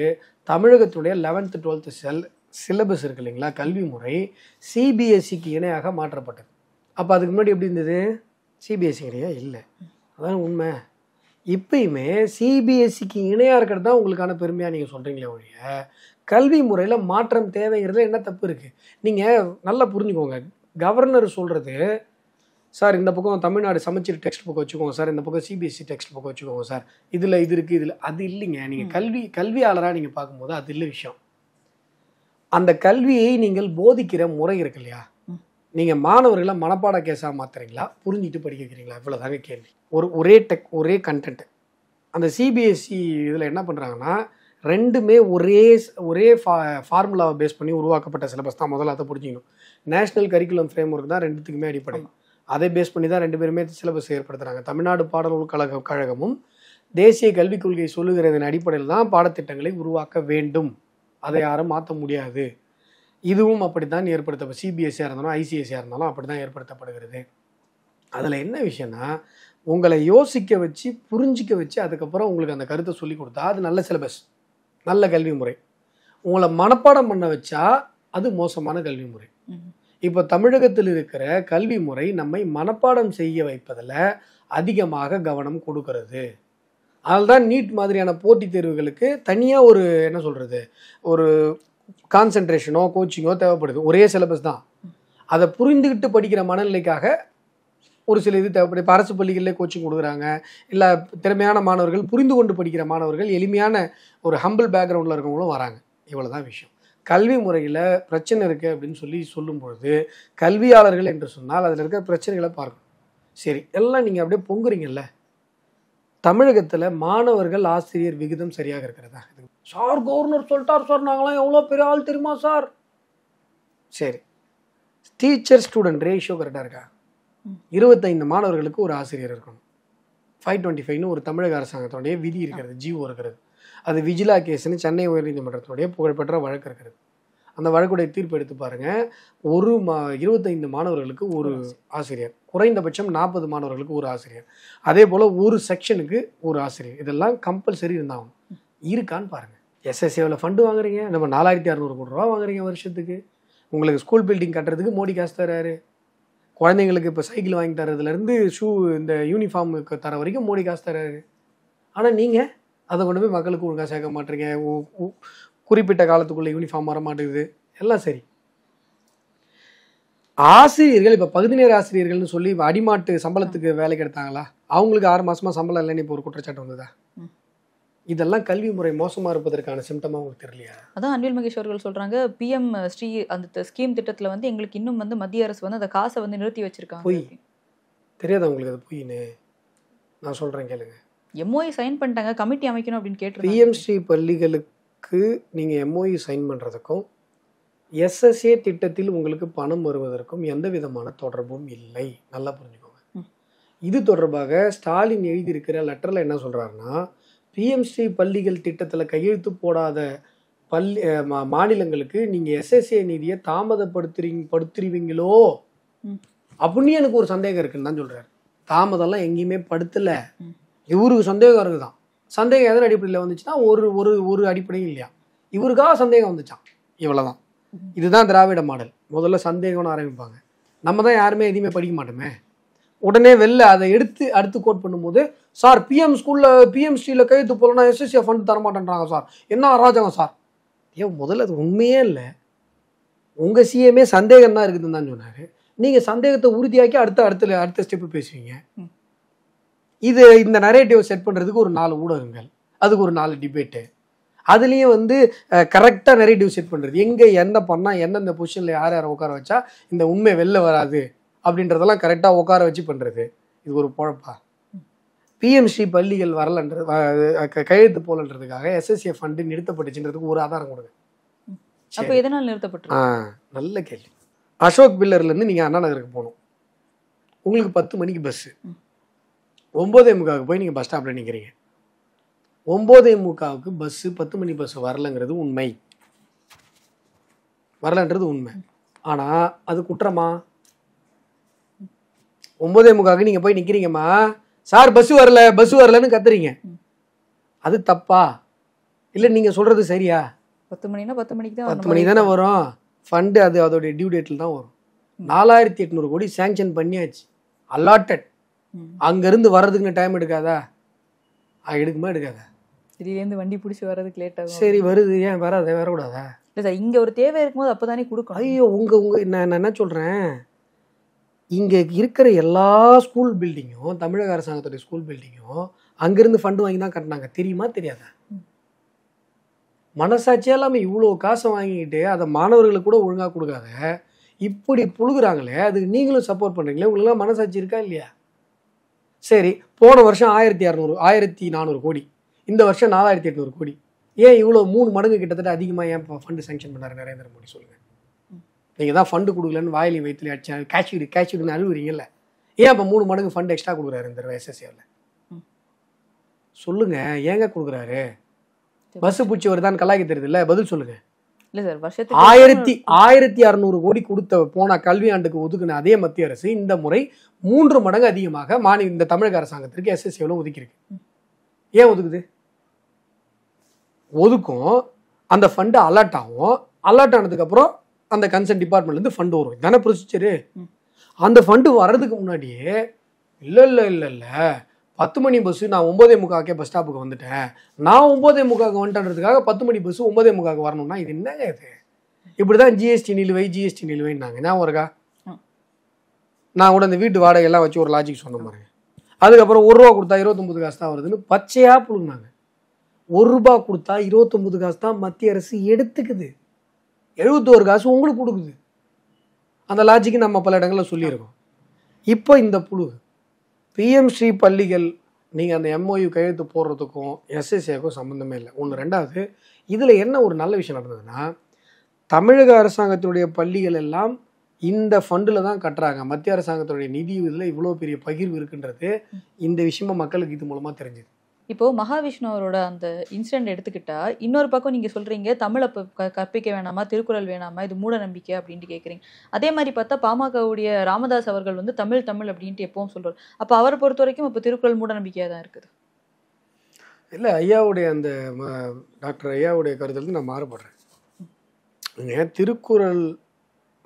தமிழகத்துடைய 11th 12th சிலபஸ் இருக்கு இல்லைங்களா, கல்வி முறை சிபிஎஸ்சிக்கு இணையாக மாற்றப்பட்டது. அப்போ அதுக்கு முன்னாடி எப்படி இருந்தது? சிபிஎஸ்சி இணையாக இல்லை. அதான் உண்மை. இப்பயுமே சிபிஎஸ்சிக்கு இணையாக இருக்கிறது தான் உங்களுக்கான பெருமையாக நீங்கள் சொல்கிறீங்களே ஒழிய, கல்வி முறையில் மாற்றம் தேவைங்கிறதுல என்ன தப்பு இருக்குது? நீங்கள் நல்லா புரிஞ்சுக்கோங்க. கவர்னர் சொல்கிறது, சார் இந்த பக்கம் தமிழ்நாடு சமச்சீர் டெக்ஸ்ட் புக் வச்சுக்கோங்க சார், இந்த பக்கம் சிபிஎஸ்சி டெக்ஸ்ட் புக் வச்சுக்கோங்க சார், இதில் இது இருக்குது, இதில் அது இல்லைங்க. நீங்கள் கல்வியாளராக நீங்கள் பார்க்கும்போது அது இல்லை விஷயம். அந்த கல்வியை நீங்கள் போதிக்கிற முறை இருக்கு இல்லையா, நீங்கள் மாணவர்களை மனப்பாட கேஸாக மாற்றுறீங்களா, புரிஞ்சுட்டு படிக்க வைக்கிறீங்களா? இவ்வளோதாங்க கேள்வி. ஒரே கண்டென்ட். அந்த சிபிஎஸ்சி இதில் என்ன பண்ணுறாங்கன்னா, ரெண்டுமே ஒரே ஃபார்முலாவை பேஸ் பண்ணி உருவாக்கப்பட்ட சிலபஸ் தான். முதல்ல அதை புரிஞ்சுக்கணும். நேஷனல் கரிக்குலம் ஃப்ரேம் ஒர்க் தான் ரெண்டுத்துக்குமே அடிப்படை. அதை பேஸ் பண்ணி தான் ரெண்டு பேருமே சிலபஸ் ஏற்படுத்துகிறாங்க. தமிழ்நாடு பாடநூல் கழகமும் தேசிய கல்விக் கொள்கை சொல்லுகிறதன் அடிப்படையில் தான் பாடத்திட்டங்களை உருவாக்க வேண்டும். அதை யாரும் மாற்ற முடியாது. இதுவும் அப்படி தான் ஏற்படுத்த, சிபிஎஸ்சியாக இருந்தாலும் ஐசிஎஸ்சியாக இருந்தாலும் அப்படி தான் ஏற்படுத்தப்படுகிறது. அதில் என்ன விஷயம்னா, உங்களை யோசிக்க வச்சு புரிஞ்சிக்க வச்சு அதுக்கப்புறம் உங்களுக்கு அந்த கருத்தை சொல்லி கொடுத்தா அது நல்ல சிலபஸ், நல்ல கல்வி முறை. உங்களை மனப்பாடம் பண்ண வச்சா அது மோசமான கல்வி முறை. இப்போ தமிழகத்தில் இருக்கிற கல்வி முறை நம்மை மனப்பாடம் செய்ய வைப்பதில் அதிகமாக கவனம் கொடுக்கிறது. அதனால்தான் நீட் மாதிரியான போட்டித் தேர்வுகளுக்கு தனியாக ஒரு என்ன சொல்கிறது, ஒரு கான்சென்ட்ரேஷனோ கோச்சிங்கோ தேவைப்படுது. ஒரே சிலபஸ் தான். அதை புரிந்துக்கிட்டு படிக்கிற மனநிலைக்காக ஒரு சில இது தேவைப்படுது. இப்போ அரசு பள்ளிகளிலே கோச்சிங் கொடுக்குறாங்க. இல்லை திறமையான மாணவர்கள், புரிந்து கொண்டு படிக்கிற மாணவர்கள், எளிமையான ஒரு ஹம்பிள் பேக்ரவுண்டில் இருக்கவங்களும் வராங்க. இவ்வளோ தான் விஷயம். கல்வி முறையில் பிரச்சனை இருக்குது அப்படின்னு சொல்லும்பொழுது கல்வியாளர்கள் என்று சொன்னால் அதில் இருக்கிற பிரச்சனைகளை பார்க்கணும். சரி, எல்லாம் நீங்கள் அப்படியே பொங்குறீங்கல்ல. தமிழகத்தில் மாணவர்கள் ஆசிரியர் விகிதம் சரியாக இருக்கிறதா? சார் கவர்னர் சொல்லிட்டார் சார், நாங்களாம் எவ்வளோ பெரிய ஆள் தெரியுமா சார்? சரி, டீச்சர் ஸ்டூடெண்ட் ரேஷியோ கரெக்டாக இருக்கா? 25 மாணவர்களுக்கு ஒரு ஆசிரியர் இருக்கணும். 525ன்னு ஒரு தமிழக அரசாங்கத்தினுடைய விதி இருக்கிறது, ஜிஓ இருக்கிறது. அது விஜிலா கேஸ்ன்னு சென்னை உயர்நீதிமன்றத்தினுடைய புகழ்பெற்ற வழக்கு இருக்கிறது. அந்த வழக்குடைய தீர்ப்பு எடுத்து பாருங்கள். 25 மாணவர்களுக்கு ஒரு ஆசிரியர், குறைந்தபட்சம் 40 மாணவர்களுக்கு ஒரு ஆசிரியர், அதே போல் ஒரு செக்ஷனுக்கு ஒரு ஆசிரியர். இதெல்லாம் கம்பல்சரி இருந்தாகும். இருக்கான்னு பாருங்கள். எஸ்எஸ்ஏவில் ஃபண்டு வாங்குறீங்க, நம்ம 4600 கோடி ரூபா வாங்குறீங்க வருஷத்துக்கு. உங்களுக்கு ஸ்கூல் பில்டிங் கட்டுறதுக்கு மோடி காசு தர்றாரு. குழந்தைங்களுக்கு இப்போ சைக்கிள் வாங்கி தரதுலேருந்து ஷூ இந்த யூனிஃபார்முக்கு தர வரைக்கும் மோடி காசு தர்றாரு. ஆனால் நீங்கள் அதை கொண்டு போய் மக்களுக்கு ஒழுங்காக சேர்க்க மாட்டீங்க. குறிப்பிட்ட காலத்துக்குள்ளே யூனிஃபார்ம் வர மாட்டேங்குது. எல்லாம் சரி. ஆசிரியர்கள் இப்போ பகுதி நேர ஆசிரியர்கள்னு சொல்லி அடிமாட்டு சம்பளத்துக்கு வேலைக்கு எடுத்தாங்களா? அவங்களுக்கு 6 மாதமாக சம்பளம் இல்லைன்னு இப்போ ஒரு குற்றச்சாட்டு வந்ததா? இதெல்லாம் கல்வி முறை மோசமாக இருப்பதற்கான சிம்டமாக உங்களுக்கு தெரியலையா? அதான் அன்பில் மகேஷ் அவர்கள் சொல்கிறாங்க, பிஎம் ஸ்ரீ அந்த ஸ்கீம் திட்டத்தில் வந்து எங்களுக்கு இன்னும் வந்து மத்திய அரசு வந்து அந்த காசை வந்து நிறுத்தி வச்சிருக்காங்க. பொய் தெரியாதா உங்களுக்கு? அது பொய்ன்னு நான் சொல்கிறேன் கேளுங்க. எம்ஓஇ சைன் பண்ணிட்டாங்க, கமிட்டி அமைக்கணும் அப்படின்னு கேட்டு பிஎம் ஸ்ரீ பள்ளிகளுக்கு நீங்கள் எம்ஓஇ சைன் பண்ணுறதுக்கும் எஸ்எஸ்ஏ திட்டத்தில் உங்களுக்கு பணம் வருவதற்கும் எந்த விதமான தொடர்பும் இல்லை. நல்லா புரிஞ்சுக்கோங்க. இது தொடர்பாக ஸ்டாலின் எழுதியிருக்கிற லெட்டரில் என்ன சொல்கிறாருன்னா, பிஎம்ஸ்ரீ பள்ளிகள் திட்டத்தில் கையெழுத்து போடாத மாநிலங்களுக்கு நீங்கள் எஸ்எஸ்ஏ நிதியை தாமதப்படுத்துறீங்களோ அப்படின்னு எனக்கு ஒரு சந்தேகம் இருக்குன்னு தான் சொல்கிறார். தாமதம்லாம் எங்கேயுமே படுத்தலை. இவருக்கு சந்தேகம் இருக்குதான். சந்தேகம் எதன் அடிப்படையில் வந்துச்சுன்னா ஒரு அடிப்படையும் இல்லையா, இவருக்காக சந்தேகம் வந்துச்சான். இவ்வளோதான். இதுதான் திராவிட மாடல். முதல்ல சந்தேகம்னு ஆரம்பிப்பாங்க. நம்ம தான் யாருமே எதுவுமே படிக்க மாட்டோமே. உடனே வெளில அதை எடுத்து அடுத்து கோட் பண்ணும்போது, சார் பிஎம்ஸ்டியில் கையெழுத்து போலன்னா எஸ்எஸ்ஏ ஃபண்ட் தரமாட்டேன்றாங்க சார், என்ன அராஜகம் சார். ஏன் முதல்ல அது உண்மையே இல்லை. உங்கள் சிஎம்ஏ சந்தேகம் தான் இருக்குதுன்னு தான் சொன்னார். நீங்கள் சந்தேகத்தை உறுதியாக்கி அடுத்த ஸ்டெப்பு பேசுவீங்க. இந்த நரேட்டிவ் செட் பண்ணுறதுக்கு ஒரு 4 ஊடகங்கள், அதுக்கு ஒரு 4 டிபேட்டு, அதுலேயும் வந்து கரெக்டாக நரேட்டிவ் செட் பண்ணுறது, எங்கே என்ன பண்ணால் எந்தெந்த பொசிஷனில் யாரை உட்கார வச்சா இந்த உண்மை வெளில வராது அப்படின்றதெல்லாம் கரெக்டாக உட்கார வச்சு பண்ணுறது. இது ஒரு பொழப்பா? பிஎம்ஸ்ரீ பள்ளிகள் வரலன்றது, கையெழுத்து போலன்றதுக்காக எஸ்எஸ்ஏ ஃபண்டு நிறுத்தப்பட்டுச்சுன்றதுக்கு ஒரு ஆதாரம் கொடுங்க. அப்போ எதனால் நிறுத்தப்பட்டு? நல்ல கேள்வி. அசோக் பில்லர்லேருந்து நீங்கள் அண்ணா நகருக்கு போகணும். உங்களுக்கு 10 மணிக்கு பஸ்ஸு, 9:45 போய் நீங்கள் பஸ் ஸ்டாப்பில் நிற்கிறீங்க. 9:45 பஸ்ஸு 10 மணி பஸ் வரலங்கிறது உண்மை, வரலன்றது உண்மை. ஆனால் அது குற்றமா? 9:45 நீங்க போய் நிக்கிறீங்கம்மா, சார் பஸ் வரலன்னு கத்துறீங்க. அது தப்பா இல்ல நீங்க சொல்றது சரியா? 10 மணினா 10 மணிக்கு தான் 10 மணிக்கு தானே வரும் ஃபண்டு. அது அதோட டியூ டேட்ல தான் வரும். 4800 கோடி சாங்ஷன் பண்ணியாச்சு, அலாட்டட். அங்க இருந்து வர்றதுக்கு டைம் எடுக்காதா? எடுக்குமா எடுக்காதா? திடீர்னு வண்டி பிடிச்சி வர்றதுக்கு லேட் ஆகும். சரி வருது, ஏன் வரக்கூடாதா? இல்லை சார், இங்க ஒரு தேவை இருக்கும்போது அப்பதானே கொடுக்கணும். ஐயோ நான் என்ன சொல்றேன், இங்க இருக்கிற எல்லா ஸ்கூல் பில்டிங்கும், தமிழக அரசாங்கத்துடைய ஸ்கூல் பில்டிங்கும் அங்கிருந்து ஃபண்டு வாங்கி தான் கட்டினாங்க. தெரியுமா தெரியாதா? மனசாட்சியா இல்லாம இவ்வளோ காசை வாங்கிக்கிட்டு அதை மாணவர்களுக்கு கூட ஒழுங்கா கொடுக்காத இப்படி புழுகுறாங்களே, அதுக்கு நீங்களும் சப்போர்ட் பண்றீங்களே, உங்களுக்கு மனசாட்சி இருக்கா இல்லையா? சரி, போன வருஷம் 1400 கோடி, இந்த வருஷம் 4800 கோடி. ஏன் இவ்வளோ 3 மடங்கு கிட்டத்தட்ட அதிகமாக ஏன் ஃபண்டு சேங்ஷன் பண்ணாரு நரேந்திர மோடி? சொல்லுங்க. நீங்கள் தான் ஃபண்டு கொடுக்கலன்னு வாயிலையும் வயிற்றுல அடிச்சா கேட்சுடுன்னு அழுவுறீங்கல்ல, ஏன் அப்போ 3 மடங்கு ஃபண்டு எக்ஸ்ட்ரா கொடுக்குறாரு இந்த SSAவில்? சொல்லுங்க, ஏங்க கொடுக்குறாரு? பஸ் பிடிச்சி வருதான்னு கலாய்க்க தெரியுது இல்லை, பதில் சொல்லுங்க. இல்லை சார், வருஷத்துக்கு 1600 கோடி கொடுத்த போன கல்வியாண்டுக்கு ஒதுக்குன அதே மத்திய அரசு இந்த முறை 3 மடங்கு அதிகமாக இந்த தமிழக அரசாங்கத்திற்கு SSAவில் ஒதுக்கியிருக்கு. ஏன் ஒதுக்குது? ஒதுக்கும், அந்த ஃபண்டு அலர்ட் ஆகும், அலர்ட் ஆனதுக்கு அப்புறம் அந்த கன்சர்ன் டிபார்ட்மெண்ட்லேருந்து ஃபண்டு வரும். தானே ப்ரொசீஜரு. அந்த ஃபண்டு வர்றதுக்கு முன்னாடியே இல்லை 10 மணி பஸ்ஸு நான் 9:45 பஸ் ஸ்டாப்புக்கு வந்துட்டேன், நான் 9:45 வந்துட்டேன்றதுக்காக 10 மணி பஸ்ஸு 9:45 வரணும்னா இது என்னங்க இது? இப்படி தான் ஜிஎஸ்டி நிலுவைன்னாங்க. ஞாபகம் இருக்கா? நான் கூட இந்த வீட்டு வாடகை எல்லாம் வச்சு ஒரு லாஜிக் சொன்ன பாருங்க. அதுக்கப்புறம் 1 ரூபா கொடுத்தா 29 காசு தான் வருதுன்னு பச்சையா புழுங்கினாங்க. 1 ரூபா கொடுத்தா 29 காசு தான் மத்திய அரசு எடுத்துக்குது, 71 காசு உங்களுக்கு கொடுக்குது. அந்த லாஜிக்கு நம்ம பல இடங்களில் சொல்லியிருக்கோம். இப்போ இந்த புழு PM ஸ்ரீ பள்ளிகள், நீங்கள் அந்த MOU கையெழுத்து போடுறதுக்கும் SSAக்கும் சம்மந்தமே இல்லை. ஒன்று. ரெண்டாவது, இதில் என்ன ஒரு நல்ல விஷயம் நடந்ததுன்னா, தமிழக அரசாங்கத்தினுடைய பள்ளிகள் எல்லாம் இந்த ஃபண்டில் தான் கட்டுறாங்க, மத்திய அரசாங்கத்தினுடைய நிதி இதில் இவ்வளோ பெரிய பகிர்வு இருக்குன்றது இந்த விஷயமா மக்களுக்கு இது மூலமாக தெரிஞ்சுது. இப்போ மகாவிஷ்ணு அவரோட அந்த இன்சிடென்ட் எடுத்துக்கிட்டா, இன்னொரு பக்கம் நீங்க சொல்றீங்க தமிழை கற்பிக்க வேணாமா, திருக்குறள் வேணாமா, இது மூட நம்பிக்கை அப்படின்ட்டு கேட்குறீங்க. அதே மாதிரி பார்த்தா பாமகவுடைய ராமதாஸ் அவர்கள் வந்து தமிழ் அப்படின்ட்டு எப்பவும் சொல்றாரு. அப்போ அவரை பொறுத்த வரைக்கும் இப்போ திருக்குறள் மூட நம்பிக்கையாக தான் இருக்குது. இல்லை, ஐயாவுடைய அந்த டாக்டர் ஐயாவுடைய கருத்தில் நான் மாறுபடுறேன். திருக்குறள்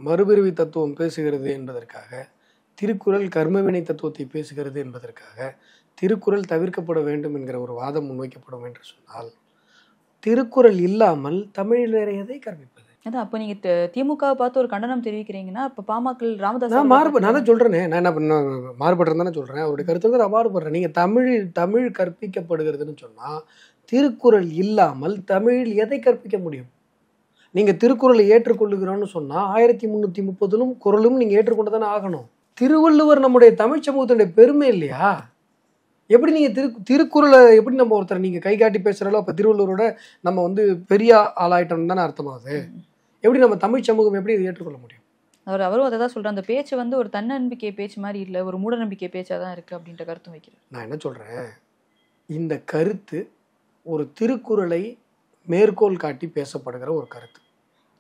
மறுபிறவி தத்துவம் பேசுகிறது என்பதற்காக, திருக்குறள் கர்மவினை தத்துவத்தை பேசுகிறது என்பதற்காக திருக்குறள் தவிர்க்கப்பட வேண்டும் என்கிற ஒரு வாதம் முன்வைக்கப்படும் என்று சொன்னால், திருக்குறள் இல்லாமல் தமிழில் வேற எதை கற்பிப்பது? அதான் அப்போ நீங்க திமுகவை பார்த்து ஒரு கண்டனம் தெரிவிக்கிறீங்கன்னா, இப்போ பாமக ராமதாஸ் நான் தான் சொல்றேனே, நான் என்ன பண்ண மாறுபடுறேன் தானே சொல்றேன். அவருடைய கருத்து நான் மாறுபடுறேன். நீங்க தமிழ் கற்பிக்கப்படுகிறதுன்னு சொன்னா, திருக்குறள் இல்லாமல் தமிழில் எதை கற்பிக்க முடியும்? நீங்க திருக்குறளை ஏற்றுக்கொள்ளுகிறோன்னு சொன்னா 1330 குறளும் நீங்க ஏற்றுக்கொண்டு தானே ஆகணும். திருவள்ளுவர் நம்முடைய தமிழ் சமூகத்தினுடைய பெருமை இல்லையா? எப்படி நீங்க திருக்குறளை எப்படி நம்ம ஒருத்தர் நீங்க கை காட்டி பேசுறாலோ, அப்ப திருவள்ளுவரோட நம்ம வந்து பெரிய ஆளாயிட்டோம் தானே அர்த்தமாகுது. எப்படி நம்ம தமிழ் சமூகம் எப்படி இதை ஏற்றுக்கொள்ள முடியும்? அவரும் அதை தான் சொல்றாரு. அந்த பேச்சு வந்து ஒரு தன்னம்பிக்கை பேச்சு மாதிரி இல்லை, ஒரு மூட நம்பிக்கை பேச்சா தான் இருக்கு அப்படின்ற கருத்து வைக்கிறேன். நான் என்ன சொல்றேன், இந்த கருத்து ஒரு திருக்குறளை மேற்கோள் காட்டி பேசப்படுகிற ஒரு கருத்து.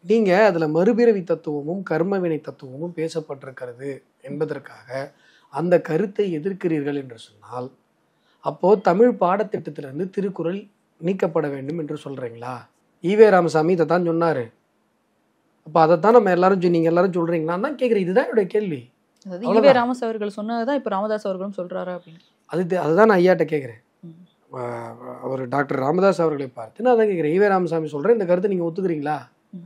நீங்க அதுல மறுபிறவி தத்துவமும் கர்மவினை தத்துவமும் பேசப்பட்டிருக்கிறது என்பதற்காக அந்த கருத்தை எதிர்க்கிறீர்கள் என்று சொன்னால், அப்போ தமிழ் பாடத்திட்டத்திலிருந்து திருக்குறள் நீக்கப்பட வேண்டும் என்று சொல்றீங்களா? ஈவே ராமசாமி இதை தான் சொன்னாரு. அப்ப அதைத்தான் நம்ம எல்லாரும் நீங்க எல்லாரும் சொல்றீங்களா தான் கேட்குறேன். இதுதான் என்னுடைய கேள்வி. ஈவே ராமஸ் அவர்கள் சொன்னதுதான் இப்ப ராமதாஸ் அவர்களும் சொல்றாரு அப்படின்னு அதுதான் நான் ஐயாட்ட கேட்குறேன். அவர் டாக்டர் ராமதாஸ் அவர்களை பார்த்து நான் அதான் கேட்குறேன். ஈவே ராமசாமி சொல்றேன், இந்த கருத்தை நீங்க ஒத்துக்கிறீங்களா?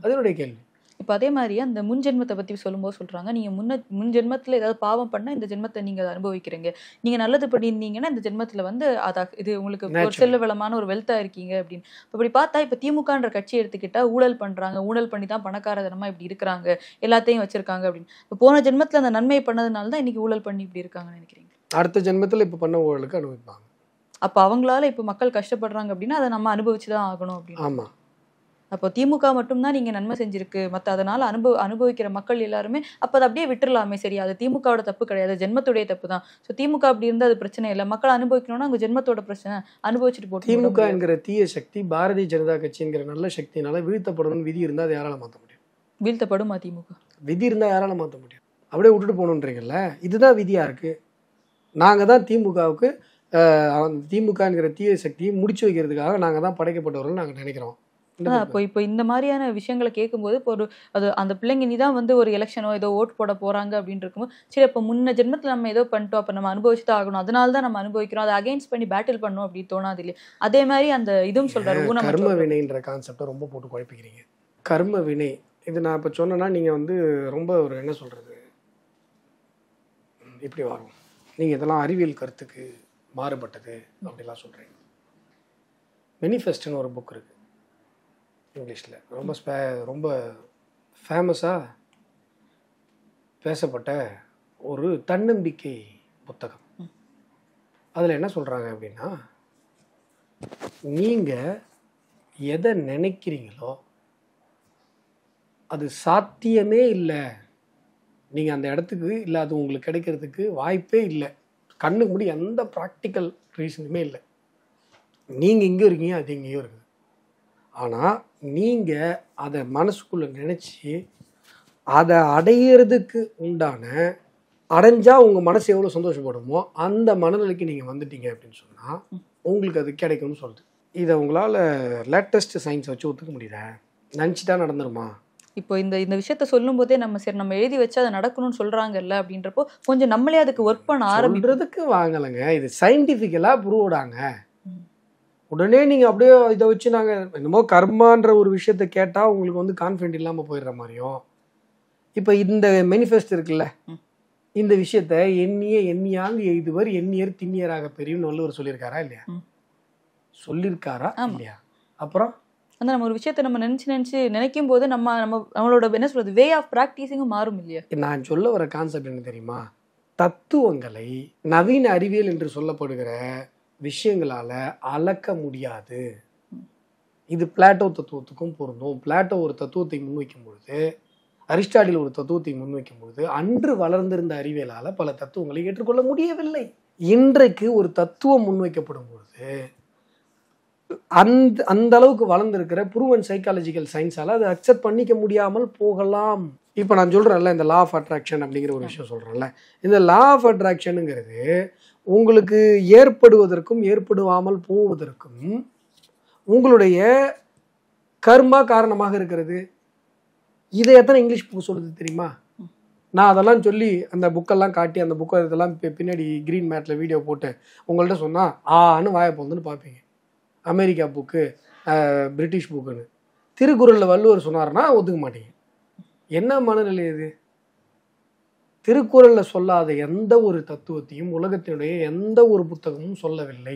அதனுடைய கேள்வி. இப்போ அதே மாதிரி அந்த முன் ஜென்மத்தை பற்றி சொல்லும்போது சொல்கிறாங்க, நீங்கள் முன் ஜென்மத்தில் ஏதாவது பாவம் பண்ணால் இந்த ஜென்மத்தை நீங்கள் அதை அனுபவிக்கிறீங்க, நீங்கள் நல்லது பண்ணியிருந்தீங்கன்னா இந்த ஜென்மத்தில் வந்து இது உங்களுக்கு ஒரு செல்ல வளமான ஒரு வெல்த்தாக இருக்கீங்க அப்படின்னு. இப்போ இப்படி பார்த்தா இப்போ திமுகன்ற கட்சி எடுத்துக்கிட்டால் ஊழல் பண்ணுறாங்க, ஊழல் பண்ணி தான் பணக்காரதனமாக இப்படி இருக்கிறாங்க, எல்லாத்தையும் வச்சுருக்காங்க அப்படின்னு. இப்போ போன ஜென்மத்தில் அந்த நன்மையை பண்ணதுனால தான் இன்றைக்கி ஊழல் பண்ணி இப்படி இருக்காங்கன்னு நினைக்கிறீங்க? அடுத்த ஜென்மத்தில் இப்போ பண்ண ஊழலுக்கு அனுபவிப்பாங்க. அப்போ அவங்களால இப்போ மக்கள் கஷ்டப்படுறாங்க அப்படின்னா அதை நம்ம அனுபவிச்சு தான் ஆகணும் அப்படின்னு. ஆமாம். அப்போ திமுக மட்டும்தான் நீங்க நன்மை செஞ்சிருக்கு, மற்ற அதனால அனுபவிக்கிற மக்கள் எல்லாருமே அப்போ அதை அப்படியே விட்டுறலாமே, சரி அது திமுகவோட தப்பு கிடையாது, ஜென்மத்துடைய தப்பு தான். ஸோ திமுக அப்படி இருந்தால் அது பிரச்சனை இல்லை, மக்கள் அனுபவிக்கணும்னா அவங்க ஜென்மத்தோட பிரச்சனை, அனுபவிச்சுட்டு போட்டு. திமுக என்கிற தீய சக்தி பாரதிய ஜனதா கட்சி என்கிற நல்ல சக்தினால வீழ்த்தப்படணும்னு விதி இருந்தால் அதை யாரால மாற்ற முடியும்? வீழ்த்தப்படுமா திமுக? விதி இருந்தால் யாரால மாற்ற முடியும்? அப்படியே விட்டுட்டு போகணுன்றீங்கல்ல, இதுதான் விதியாக இருக்குது. நாங்கள் தான் திமுகவுக்கு திமுகங்கிற தீய சக்தியை முடிச்சு வைக்கிறதுக்காக நாங்கள் தான் படைக்கப்பட்டவர்கள் நாங்கள் நினைக்கிறோம். இப்போ இந்த மாதிரியான விஷயங்களை கேட்கும்போது இப்போ அது அந்த பிள்ளைங்க நீதான் வந்து ஒரு எலெக்ஷனோ ஏதோ ஓட்டு போட போறாங்க அப்படின்னு இருக்கும்போது சரி அப்போ முன்ன ஜென்மத்தில் நம்ம ஏதோ பண்ணிட்டோம், அப்போ நம்ம அனுபவிச்சுதான் ஆகணும், அதனால தான் நம்ம அனுபவிக்கிறோம், அதை அகைன்ஸ்ட் பண்ணி பேட்டில் பண்ணணும் அப்படின்னு தோணாது இல்லையா? அதே மாதிரி அந்த இதுவும் சொல்றாரு கர்ம வினைன்ற கான்செப்டை ரொம்ப போட்டு குழப்பிக்கிறீங்க. கர்ம வினை இது நான் இப்போ சொன்னேன்னா நீங்கள் வந்து ரொம்ப ஒரு என்ன சொல்கிறது இப்படி வரும், நீங்கள் இதெல்லாம் அறிவியல் கருத்துக்கு மாறுபட்டது அப்படிலாம் சொல்கிறீங்க. மேனிஃபெஸ்ட்னு ஒரு புக் இருக்குது இங்கிலீஷில், ரொம்ப ஃபேமஸாக பேசப்பட்ட ஒரு தன்னம்பிக்கை புத்தகம். அதில் என்ன சொல்கிறாங்க அப்படின்னா, நீங்கள் எதை நினைக்கிறீங்களோ அது சாத்தியமே இல்லை, நீங்கள் அந்த இடத்துக்கு இல்லை, அது உங்களுக்கு கிடைக்கிறதுக்கு வாய்ப்பே இல்லை, கண்ணுக்கு முடி எந்த ப்ராக்டிக்கல் ரீசனுமே இல்லை. நீங்கள் இங்கே இருக்கீங்க, அது எங்கேயோ இருக்குது. ஆனால் நீங்கள் அதை மனசுக்குள்ளே நினச்சி அதை அடையிறதுக்கு உண்டான அடைஞ்சால் உங்கள் மனசு எவ்வளோ சந்தோஷப்படுமோ அந்த மனநிலைக்கு நீங்கள் வந்துட்டீங்க அப்படின்னு சொன்னால் உங்களுக்கு அது கிடைக்கும்னு சொல்லுது. இதை உங்களால் லேட்டஸ்ட் சயின்ஸை வச்சு ஒத்துக்க முடியல, நினச்சிட்டா நடந்துருமா? இப்போ இந்த விஷயத்த சொல்லும் போதே நம்ம எழுதி வச்சு அதை நடக்கணும்னு சொல்றாங்கல்ல அப்படின்றப்போ கொஞ்சம் நம்மளே அதுக்கு ஒர்க் பண்ண ஆரம்பிக்கிறதுக்கு வாங்கலைங்க. இது சயின்டிஃபிக்கலாக ப்ரூவ்டாங்க. உடனே நீங்கள் அப்படியே இதை வச்சு நாங்கள் என்னமோ கர்மான்ற ஒரு விஷயத்த கேட்டால் உங்களுக்கு வந்து கான்ஃபிடென்ட் இல்லாமல் போயிடுற மாதிரியும். இப்போ இந்த மேனிஃபெஸ்ட் இருக்குல்ல, இந்த விஷயத்த எண்ணியாங்கு எய்துவர் எண்ணியர் திண்ணியராக பெரியும் வள்ளுவர் சொல்லியிருக்காரா இல்லையா? சொல்லியிருக்காரா இல்லையா? அப்புறம் அந்த நம்ம ஒரு விஷயத்த நம்ம நினைக்கும் போது நம்மளோட என்ன சொல்றது வே ஆஃப் பிராக்டிஸிங்கும் மாறும் இல்லையா? நான் சொல்ல வர கான்செப்ட் என்ன தெரியுமா? தத்துவங்களை நவீன அறிவியல் என்று சொல்லப்படுகிற விஷயங்களால அளக்க முடியாது. இது பிளாட்டோ தத்துவத்துக்கும் பொருந்தும். பிளாட்டோ ஒரு தத்துவத்தை முன்வைக்கும் பொழுது, அரிஸ்டாட்டில் ஒரு தத்துவத்தை முன்வைக்கும் பொழுது அன்று வளர்ந்திருந்த அறிவியலால பல தத்துவங்களை ஏற்றுக்கொள்ள முடியவில்லை. இன்றைக்கு ஒரு தத்துவம் முன்வைக்கப்படும் பொழுது அந்த அளவுக்கு வளர்ந்திருக்கிற ப்ரூவன் சைக்காலஜிக்கல் சயின்ஸால அதை அக்செப்ட் பண்ணிக்க முடியாமல் போகலாம். இப்போ நான் சொல்றேன்ல, இந்த லா ஆஃப் அட்ராக்ஷன் அப்படிங்கிற ஒரு விஷயம் சொல்றேன்ல, இந்த லா ஆஃப் அட்ராக்ஷனுங்கிறது உங்களுக்கு ஏற்படுவதற்கும் ஏற்படுவாமல் போவதற்கும் உங்களுடைய கர்மா காரணமாக இருக்கிறது. இதை எத்தனை இங்கிலீஷ் புக் சொல்லுது தெரியுமா? நான் அதெல்லாம் சொல்லி அந்த புக்கெல்லாம் காட்டி அந்த புக்கை இதெல்லாம் பின்னாடி க்ரீன் மேட்டில் வீடியோ போட்டு உங்கள்கிட்ட சொன்னால் ஆன்னு வாய போகுதுன்னு பார்ப்பீங்க. அமெரிக்கா புக்கு, பிரிட்டிஷ் புக்குன்னு. திருக்குறளில் வள்ளுவர் சொன்னார்னா ஒத்துக்க மாட்டீங்க. என்ன மனநிலை இது? திருக்குறளில் சொல்லாத எந்த ஒரு தத்துவத்தையும் உலகத்தினுடைய எந்த ஒரு புத்தகமும் சொல்லவில்லை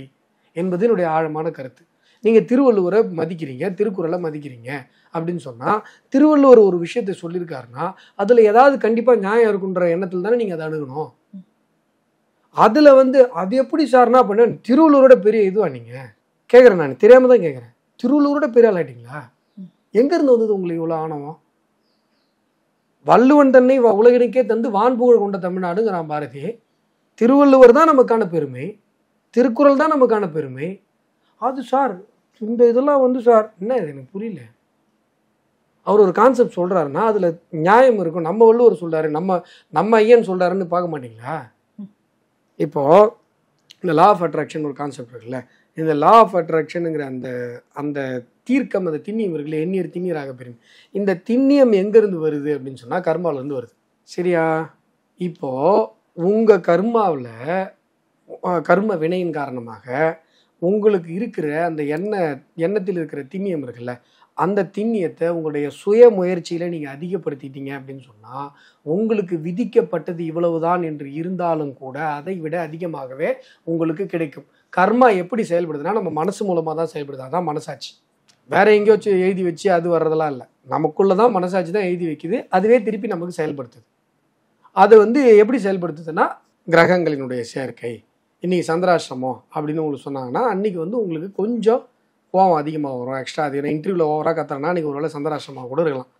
என்பது என்னுடைய ஆழமான கருத்து. நீங்கள் திருவள்ளுவரை மதிக்கிறீங்க, திருக்குறளை மதிக்கிறீங்க அப்படின்னு சொன்னால், திருவள்ளுவர் ஒரு விஷயத்தை சொல்லியிருக்காருன்னா அதில் ஏதாவது கண்டிப்பாக நியாயம் இருக்குன்ற எண்ணத்தில் தானே நீங்கள் அதை அணுகணும். அதில் வந்து அது எப்படி சார்னா பண்ண திருவள்ளுவரோட பெரிய இதுவா நீங்கள் கேட்குறேன்? நான் தெரியாமல் தான் கேட்குறேன். திருவள்ளுவரோட பெரிய ஆள் ஆகிட்டீங்களா? எங்கேருந்து வந்தது உங்களுக்கு இவ்வளோ ஆணவம்? வள்ளுவன் தன்னை உலகினுக்கே தந்து வான்புகழ் கொண்ட தமிழ்நாடுங்கிறான் பாரதி. திருவள்ளுவர் தான் நமக்கான பெருமை, திருக்குறள் தான் நமக்கான பெருமை. அது சார் இந்த இதெல்லாம் வந்து சார் என்ன இது எனக்கு புரியல. அவர் ஒரு கான்செப்ட் சொல்கிறாருன்னா அதில் நியாயம் இருக்கும். நம்ம வள்ளுவர் சொல்கிறாரு, நம்ம ஐயன் சொல்கிறாருன்னு பார்க்க மாட்டீங்களா? இப்போது இந்த லா ஆஃப் அட்ராக்ஷன் ஒரு கான்செப்ட் இருக்குல்ல, இந்த லா ஆஃப் அட்ராக்ஷனுங்கிற அந்த தீர்க்கம், அந்த திண்ணியம் இருக்குல்ல, எண்ணியர் திண்ணியராக பெறும். இந்த திண்ணியம் எங்கேருந்து வருது அப்படின்னு சொன்னால் கர்மாவிலேருந்து வருது. சரியா? இப்போது உங்கள் கர்மாவில் கர்ம வினையின் காரணமாக உங்களுக்கு இருக்கிற அந்த எண்ணத்தில் இருக்கிற திண்ணியம் இருக்குல்ல, அந்த திண்ணியத்தை உங்களுடைய சுய முயற்சியில் நீங்கள் அதிகப்படுத்திட்டீங்க அப்படின்னு சொன்னால் உங்களுக்கு விதிக்கப்பட்டது இவ்வளவுதான் என்று இருந்தாலும் கூட அதை விட அதிகமாகவே உங்களுக்கு கிடைக்கும். கர்மா எப்படி செயல்படுதுன்னா நம்ம மனசு மூலமாக தான் செயல்படுது. அதான் மனசாட்சி. வேற எங்கேயோ எழுதி வச்சு அது வர்றதெல்லாம் இல்லை. நமக்குள்ளே தான் மனசாட்சி தான் எழுதி வைக்குது, அதுவே திருப்பி நமக்கு செயல்படுத்துது. அது வந்து எப்படி செயல்படுத்துதுன்னா கிரகங்களினுடைய சேர்க்கை. இன்றைக்கி சந்திராஷ்டிரமம் அப்படின்னு உங்களுக்கு சொன்னாங்கன்னா அன்றைக்கி வந்து உங்களுக்கு கொஞ்சம் கோவம் அதிகமாக வரும், எக்ஸ்ட்ரா அதிகம். இன்டர்வியூவில் ஓவராக கத்துறேன்னா அன்றைக்கி ஒரு வேளை சந்திராஷ்டிரமாக கூட இருக்கலாம்.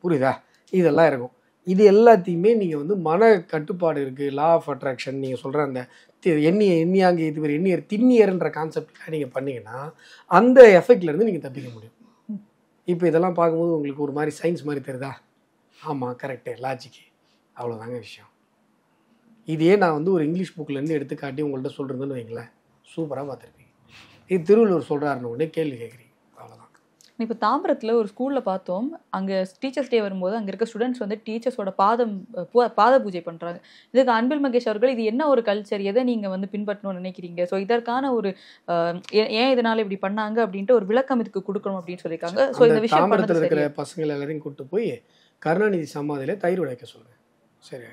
புரியுதா? இதெல்லாம் இருக்கும். இது எல்லாத்தையுமே நீங்கள் வந்து மன கட்டுப்பாடு இருக்குது, லா ஆஃப் அட்ராக்ஷன் நீங்கள் சொல்கிற அந்த எண்ணியாங்க இது எண்ணியர் திண்ணியர்ன்ற கான்செப்டில் நீங்கள் பண்ணிங்கன்னா அந்த எஃபெக்ட்லேருந்து நீங்கள் தப்பிக்க முடியும். இப்போ இதெல்லாம் பார்க்கும்போது உங்களுக்கு ஒரு மாதிரி சயின்ஸ் மாதிரி தெரியுதா? ஆமாம், கரெக்டு, லாஜிக்கு. அவ்வளோதாங்க விஷயம். இதையே நான் வந்து ஒரு இங்கிலீஷ் புக்லேருந்து எடுத்து காட்டி உங்கள்கிட்ட சொல்கிறதுன்னு வைங்களேன், சூப்பராக பார்த்துருப்பீங்க. இது திருவள்ளுவர் சொல்கிறாருன்னு உடனே கேள்வி கேட்குறீங்க, அவ்வளோதான். இப்போ தாம்பரத்தில் ஒரு ஸ்கூலில் பார்த்தோம், அங்கே டீச்சர்ஸ் டே வரும்போது அங்கே இருக்க ஸ்டூடெண்ட்ஸ் வந்து டீச்சர்ஸோட பாத பூஜை பண்ணுறாங்க. இதுக்கு அன்பில் மகேஷ் அவர்கள் இது என்ன ஒரு கல்ச்சர், எதை நீங்கள் வந்து பின்பற்றணும்னு நினைக்கிறீங்க, ஸோ இதற்கான ஒரு ஏன் இதனால் இப்படி பண்ணாங்க அப்படின்ட்டு ஒரு விளக்கம் இதுக்கு கொடுக்கணும் அப்படின்னு சொல்லியிருக்காங்க. ஸோ இந்த விஷயம் தாம்பரத்தில் இருக்கிற பசங்கள் எல்லாரையும் கூப்பிட்டு போய் கருணாநிதி சமாதியில் தயிர் உடைக்க சொல்லுங்கள். சரி,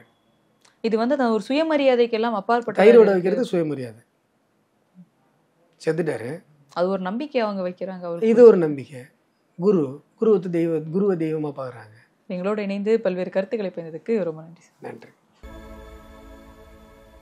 இது வந்து ஒரு சுயமரியாதைக்கெல்லாம் அப்பாற்பட்ட தயிர் உடை வைக்கிறது சுயமரியாதை. செத்துட்டாரு, அது ஒரு நம்பிக்கை அவங்க வைக்கிறாங்க. இது ஒரு நம்பிக்கை. குருவை தெய்வமாக பார்க்குறாங்க. எங்களோட இணைந்து பல்வேறு கருத்துக்களை பயந்ததுக்கு ரொம்ப நன்றி. நன்றி.